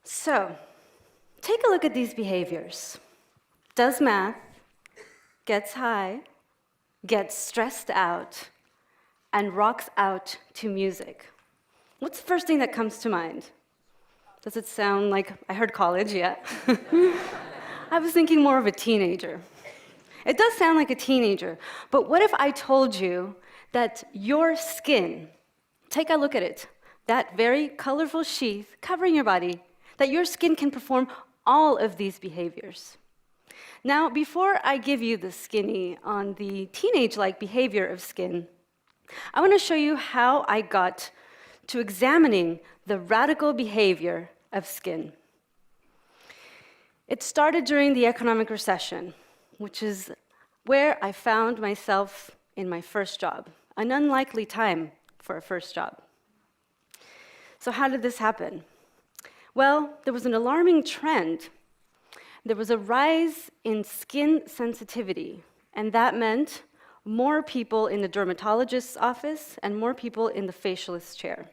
So, take a look at these behaviors. Does math, gets high, gets stressed out, and rocks out to music. What's the first thing that comes to mind? Does it sound like, I heard college, yeah. I was thinking more of a teenager. It does sound like a teenager, but what if I told you that your skin, take a look at it, that very colorful sheath covering your body, that your skin can perform all of these behaviors. Now, before I give you the skinny on the teenage-like behavior of skin, I want to show you how I got to examining the radical behavior of skin. It started during the economic recession, which is where I found myself in my first job, an unlikely time for a first job. So how did this happen? Well, there was an alarming trend. There was a rise in skin sensitivity, and that meant more people in the dermatologist's office and more people in the facialist's chair.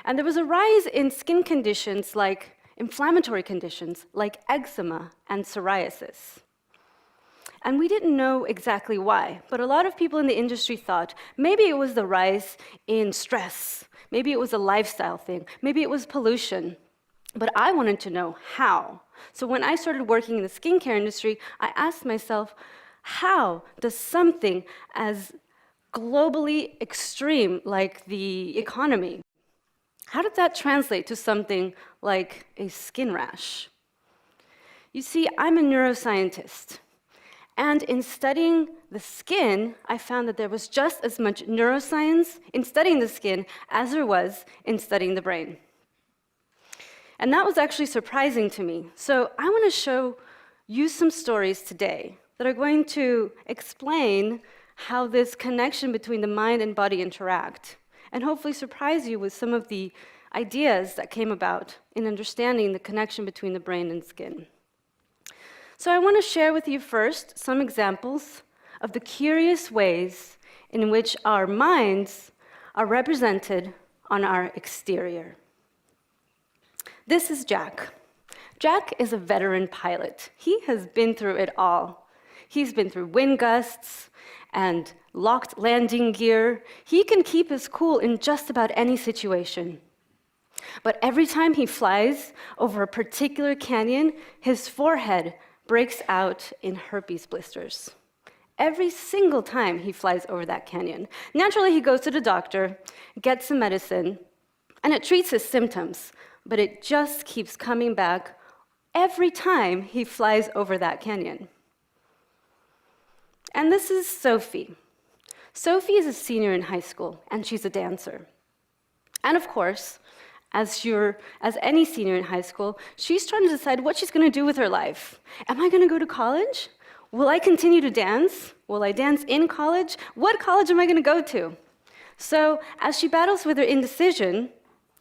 And there was a rise in skin conditions like inflammatory conditions like eczema and psoriasis. And we didn't know exactly why, but a lot of people in the industry thought maybe it was the rise in stress, maybe it was a lifestyle thing, maybe it was pollution. But I wanted to know how. So when I started working in the skincare industry, I asked myself, how does something as globally extreme like the economy, how did that translate to something like a skin rash? You see, I'm a neuroscientist. And in studying the skin, I found that there was just as much neuroscience in studying the skin as there was in studying the brain. And that was actually surprising to me. So I want to show you some stories today that are going to explain how this connection between the mind and body interact, and hopefully surprise you with some of the ideas that came about in understanding the connection between the brain and skin. So I want to share with you first some examples of the curious ways in which our minds are represented on our exterior. This is Jack. Jack is a veteran pilot. He has been through it all. He's been through wind gusts and locked landing gear. He can keep his cool in just about any situation. But every time he flies over a particular canyon, his forehead breaks out in herpes blisters. Every single time he flies over that canyon. Naturally, he goes to the doctor, gets some medicine, and it treats his symptoms, but it just keeps coming back every time he flies over that canyon. And this is Sophie. Sophie is a senior in high school, and she's a dancer. And of course, as any senior in high school, she's trying to decide what she's going to do with her life. Am I going to go to college? Will I continue to dance? Will I dance in college? What college am I going to go to? So as she battles with her indecision,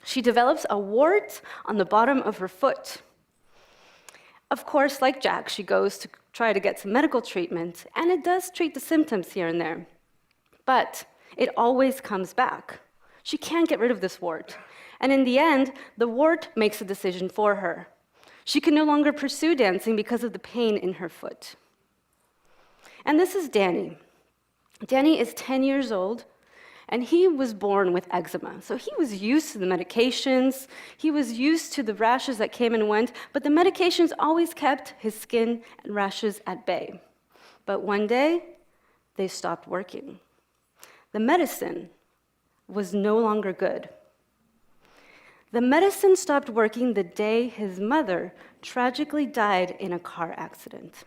she develops a wart on the bottom of her foot. Of course, like Jack, she goes to try to get some medical treatment, and it does treat the symptoms here and there. But it always comes back. She can't get rid of this wart. And in the end, the wart makes a decision for her. She can no longer pursue dancing because of the pain in her foot. And this is Danny. Danny is 10 years old, and he was born with eczema. So he was used to the medications, he was used to the rashes that came and went, but the medications always kept his skin and rashes at bay. But one day, they stopped working. The medicine was no longer good. The medicine stopped working the day his mother tragically died in a car accident.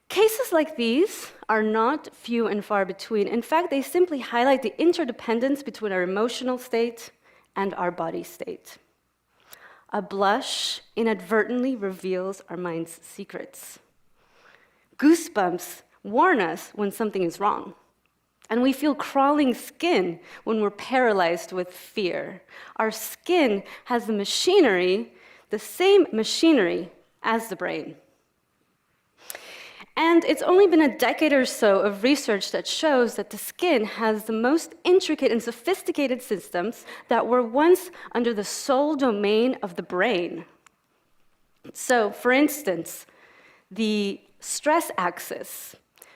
Cases like these are not few and far between. In fact, they simply highlight the interdependence between our emotional state and our body state. A blush inadvertently reveals our mind's secrets. Goosebumps warn us when something is wrong. And we feel crawling skin when we're paralyzed with fear. Our skin has the machinery, the same machinery as the brain. And it's only been a decade or so of research that shows that the skin has the most intricate and sophisticated systems that were once under the sole domain of the brain. So, for instance, the stress axis,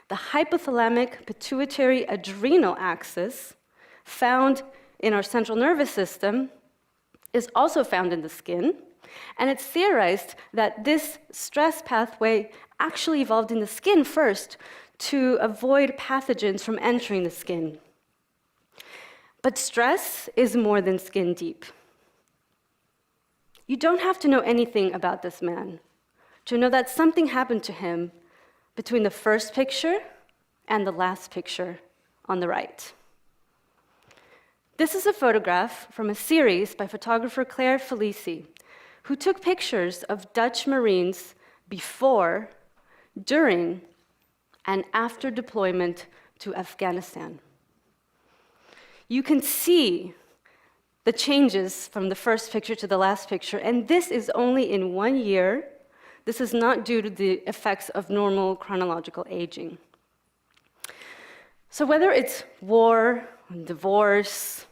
the hypothalamic pituitary adrenal axis, found in our central nervous system, is also found in the skin. And it's theorized that this stress pathway actually evolved in the skin first to avoid pathogens from entering the skin. But stress is more than skin deep. You don't have to know anything about this man to know that something happened to him between the first picture and the last picture on the right. This is a photograph from a series by photographer Claire Felicie, who took pictures of Dutch Marines before, during, and after deployment to Afghanistan. You can see the changes from the first picture to the last picture, and this is only in 1 year. This is not due to the effects of normal chronological aging. So whether it's war, divorce,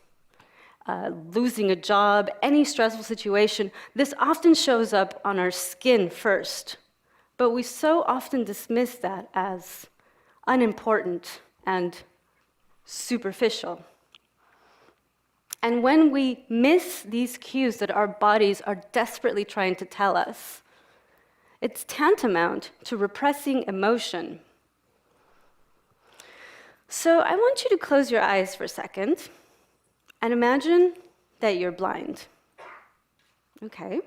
losing a job, any stressful situation, this often shows up on our skin first. But we so often dismiss that as unimportant and superficial. And when we miss these cues that our bodies are desperately trying to tell us, it's tantamount to repressing emotion. So I want you to close your eyes for a second and imagine that you're blind. Okay,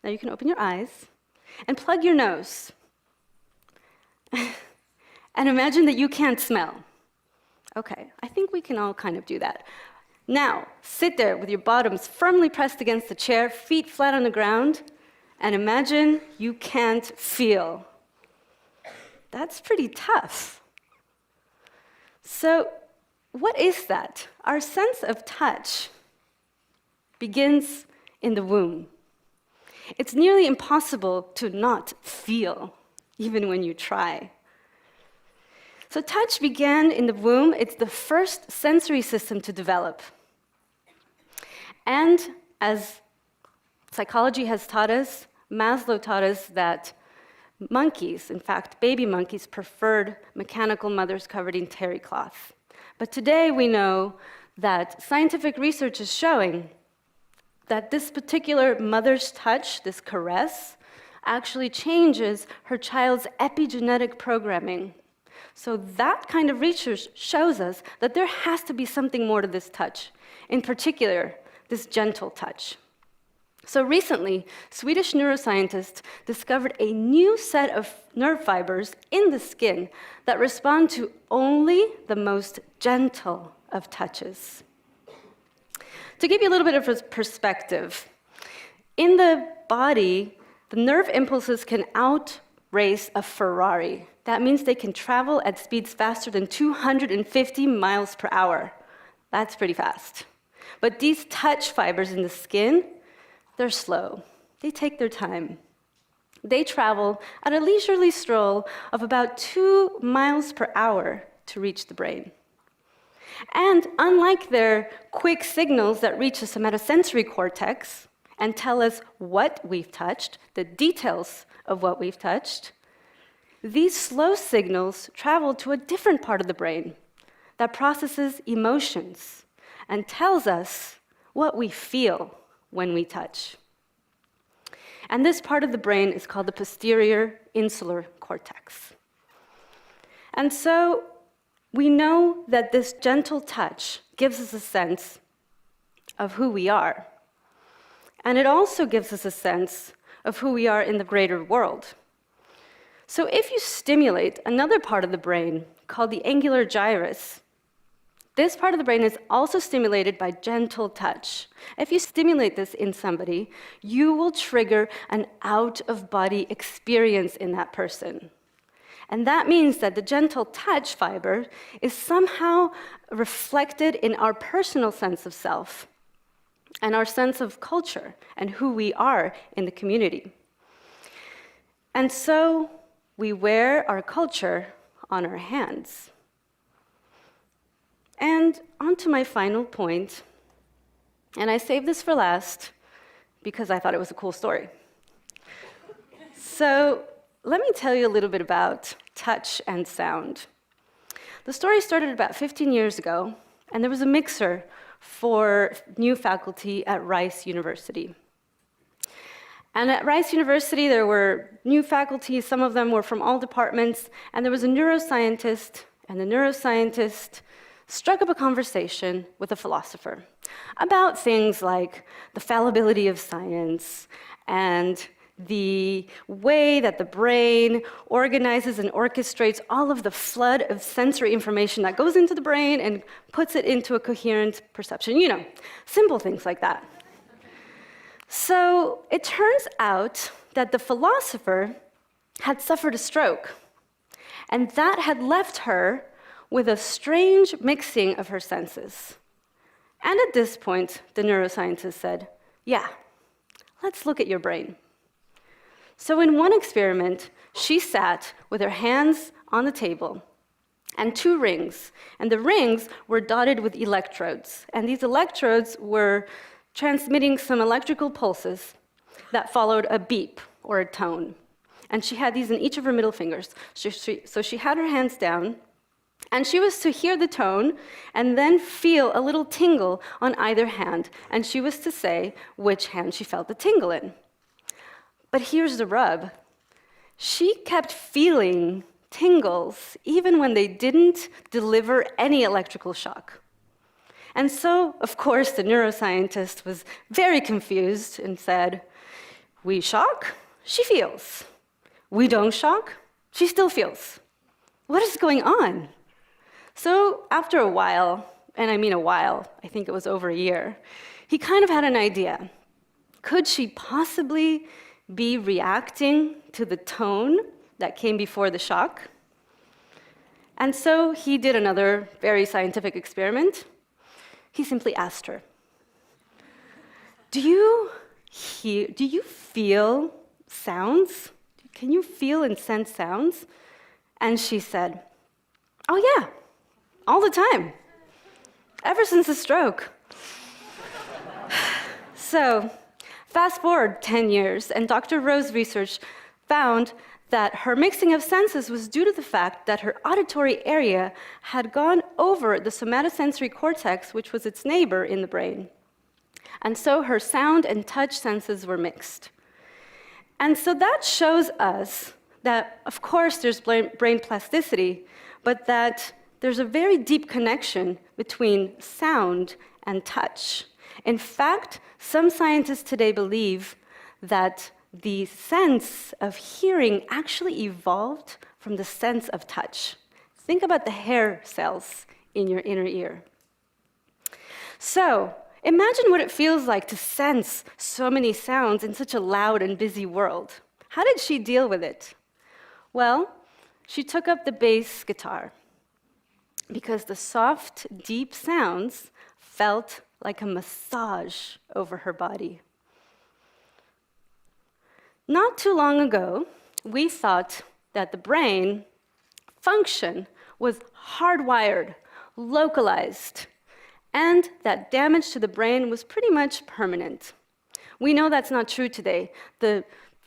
now you can open your eyes and plug your nose. And imagine that you can't smell. Okay, I think we can all kind of do that. Now, sit there with your bottoms firmly pressed against the chair, feet flat on the ground, and imagine you can't feel. That's pretty tough. So, what is that? Our sense of touch begins in the womb. It's nearly impossible to not feel, even when you try. So touch began in the womb. It's the first sensory system to develop. And as psychology has taught us, Maslow taught us that monkeys, in fact, baby monkeys, preferred mechanical mothers covered in terry cloth. But today we know that scientific research is showing that this particular mother's touch, this caress, actually changes her child's epigenetic programming. So that kind of research shows us that there has to be something more to this touch, in particular, this gentle touch. So recently, Swedish neuroscientists discovered a new set of nerve fibers in the skin that respond to only the most gentle of touches. To give you a little bit of perspective, in the body, the nerve impulses can outrace a Ferrari. That means they can travel at speeds faster than 250 miles per hour. That's pretty fast. But these touch fibers in the skin, they're slow. They take their time. They travel at a leisurely stroll of about 2 miles per hour to reach the brain. And unlike their quick signals that reach the somatosensory cortex and tell us what we've touched, the details of what we've touched, these slow signals travel to a different part of the brain that processes emotions and tells us what we feel when we touch. And this part of the brain is called the posterior insular cortex. And so we know that this gentle touch gives us a sense of who we are. And it also gives us a sense of who we are in the greater world. So if you stimulate another part of the brain called the angular gyrus, this part of the brain is also stimulated by gentle touch. If you stimulate this in somebody, you will trigger an out-of-body experience in that person. And that means that the gentle touch fiber is somehow reflected in our personal sense of self and our sense of culture and who we are in the community. And so We wear our culture on our hands. And on to my final point, and I saved this for last because I thought it was a cool story. So let me tell you a little bit about touch and sound. The story started about 15 years ago, and there was a mixer for new faculty at Rice University. And at Rice University, there were new faculty, some of them were from all departments, and there was a neuroscientist, and the neuroscientist struck up a conversation with a philosopher about things like the fallibility of science and the way that the brain organizes and orchestrates all of the flood of sensory information that goes into the brain and puts it into a coherent perception. You know, simple things like that. So it turns out that the philosopher had suffered a stroke, and that had left her with a strange mixing of her senses. And at this point, the neuroscientist said, yeah, let's look at your brain. So in one experiment, she sat with her hands on the table and 2 rings, and the rings were dotted with electrodes, and these electrodes were transmitting some electrical pulses that followed a beep or a tone. And she had these in each of her middle fingers. So she had her hands down, and she was to hear the tone and then feel a little tingle on either hand, and she was to say which hand she felt the tingle in. But here's the rub. She kept feeling tingles even when they didn't deliver any electrical shock. And so, of course, the neuroscientist was very confused and said, we shock, she feels. We don't shock, she still feels. What is going on? So after a while, and I mean a while, I think it was over a year, he kind of had an idea. Could she possibly be reacting to the tone that came before the shock? And so he did another very scientific experiment. He simply asked her, do you feel sounds? Can you feel and sense sounds? And she said, oh yeah, all the time, ever since the stroke. So, fast forward 10 years, and Dr. Rowe's research found that her mixing of senses was due to the fact that her auditory area had gone over the somatosensory cortex, which was its neighbor in the brain. And so her sound and touch senses were mixed. And so that shows us that, of course, there's brain plasticity, but that there's a very deep connection between sound and touch. In fact, some scientists today believe that the sense of hearing actually evolved from the sense of touch. Think about the hair cells in your inner ear. So, imagine what it feels like to sense so many sounds in such a loud and busy world. How did she deal with it? Well, she took up the bass guitar because the soft, deep sounds felt like a massage over her body. Not too long ago, we thought that the brain function was hardwired, localized, and that damage to the brain was pretty much permanent. We know that's not true today. The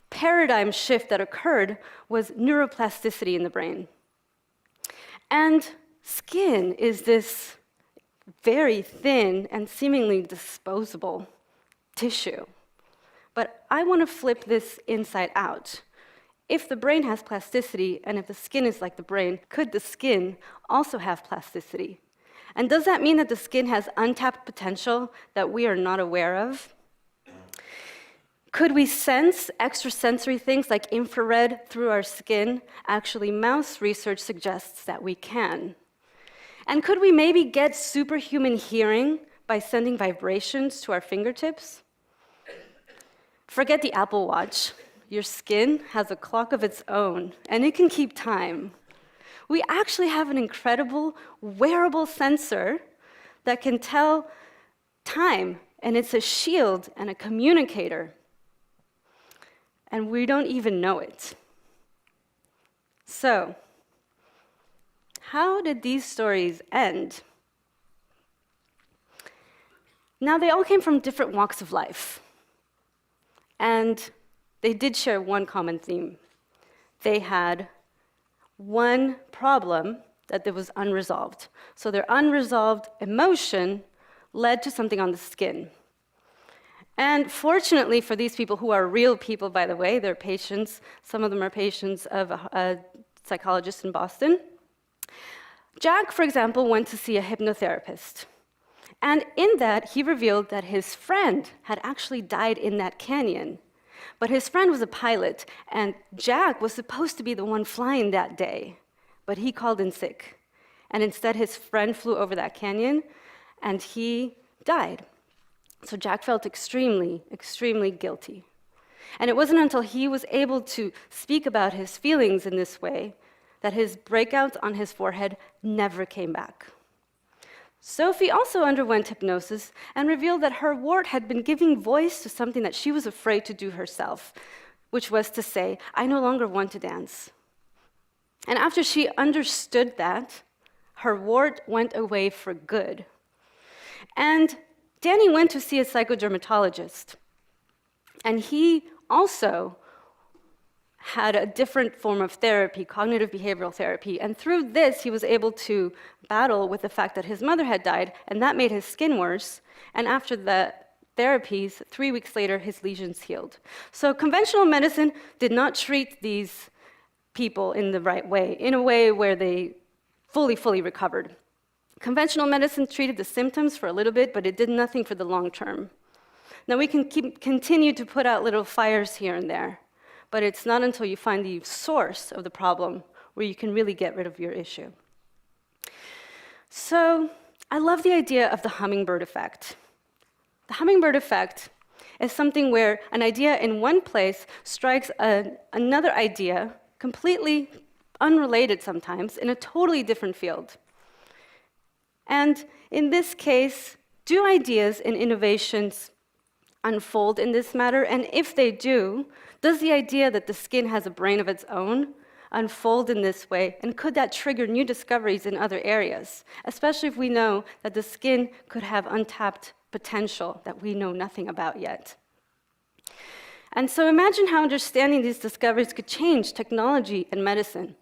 paradigm shift that occurred was neuroplasticity in the brain. And skin is this very thin and seemingly disposable tissue. But I want to flip this inside out. If the brain has plasticity, and if the skin is like the brain, could the skin also have plasticity? And does that mean that the skin has untapped potential that we are not aware of? Could we sense extrasensory things like infrared through our skin? Actually, mouse research suggests that we can. And could we maybe get superhuman hearing by sending vibrations to our fingertips? Forget the Apple Watch. Your skin has a clock of its own, and it can keep time. We actually have an incredible wearable sensor that can tell time, and it's a shield and a communicator. And we don't even know it. So, how did these stories end? Now, they all came from different walks of life, and they did share one common theme. They had one problem that was unresolved. So their unresolved emotion led to something on the skin. And fortunately for these people, who are real people, by the way, they're patients, some of them are patients of a psychologist in Boston. Jack, for example, went to see a hypnotherapist. And in that, he revealed that his friend had actually died in that canyon. But his friend was a pilot, and Jack was supposed to be the one flying that day. But he called in sick. And instead, his friend flew over that canyon, and he died. So Jack felt extremely, extremely guilty. And it wasn't until he was able to speak about his feelings in this way that his breakouts on his forehead never came back. Sophie also underwent hypnosis and revealed that her wart had been giving voice to something that she was afraid to do herself, which was to say, "I no longer want to dance." And after she understood that, her wart went away for good. And Danny went to see a psychodermatologist, and he also had a different form of therapy, cognitive behavioral therapy, and through this he was able to battle with the fact that his mother had died, and that made his skin worse, and after the therapies, 3 weeks later, his lesions healed. So conventional medicine did not treat these people in the right way, in a way where they fully recovered. Conventional medicine treated the symptoms for a little bit, but it did nothing for the long term. Now, we can continue to put out little fires here and there, but it's not until you find the source of the problem where you can really get rid of your issue. So, I love the idea of the hummingbird effect. The hummingbird effect is something where an idea in one place strikes another idea, completely unrelated sometimes, in a totally different field. And in this case, do ideas and innovations unfold in this matter? And if they do, does the idea that the skin has a brain of its own unfold in this way? And could that trigger new discoveries in other areas, especially if we know that the skin could have untapped potential that we know nothing about yet? And so imagine how understanding these discoveries could change technology and medicine.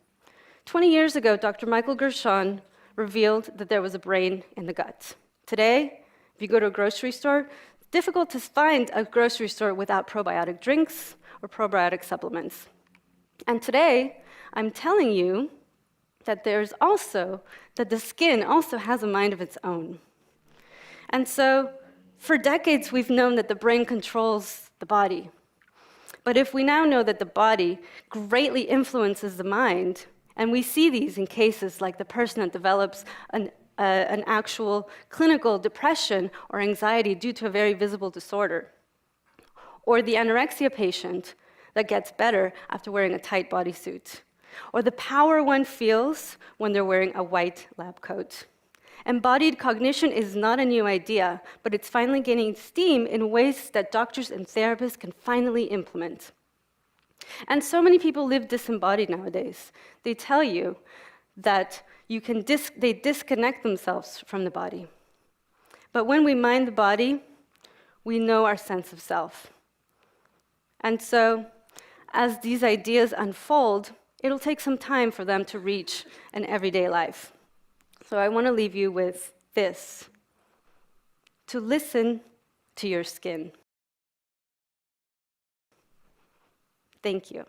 20 years ago, Dr. Michael Gershon revealed that there was a brain in the gut. Today, if you go to a grocery store, it's difficult to find a grocery store without probiotic drinks or probiotic supplements. And today, I'm telling you that the skin also has a mind of its own. And so, for decades, we've known that the brain controls the body. But if we now know that the body greatly influences the mind, and we see these in cases like the person that develops an actual clinical depression or anxiety due to a very visible disorder, or the anorexia patient that gets better after wearing a tight bodysuit, or the power one feels when they're wearing a white lab coat. Embodied cognition is not a new idea, but it's finally gaining steam in ways that doctors and therapists can finally implement. And so many people live disembodied nowadays. They tell you that they disconnect themselves from the body. But when we mind the body, we know our sense of self. And so, as these ideas unfold, it'll take some time for them to reach an everyday life. So I want to leave you with this: to listen to your skin. Thank you.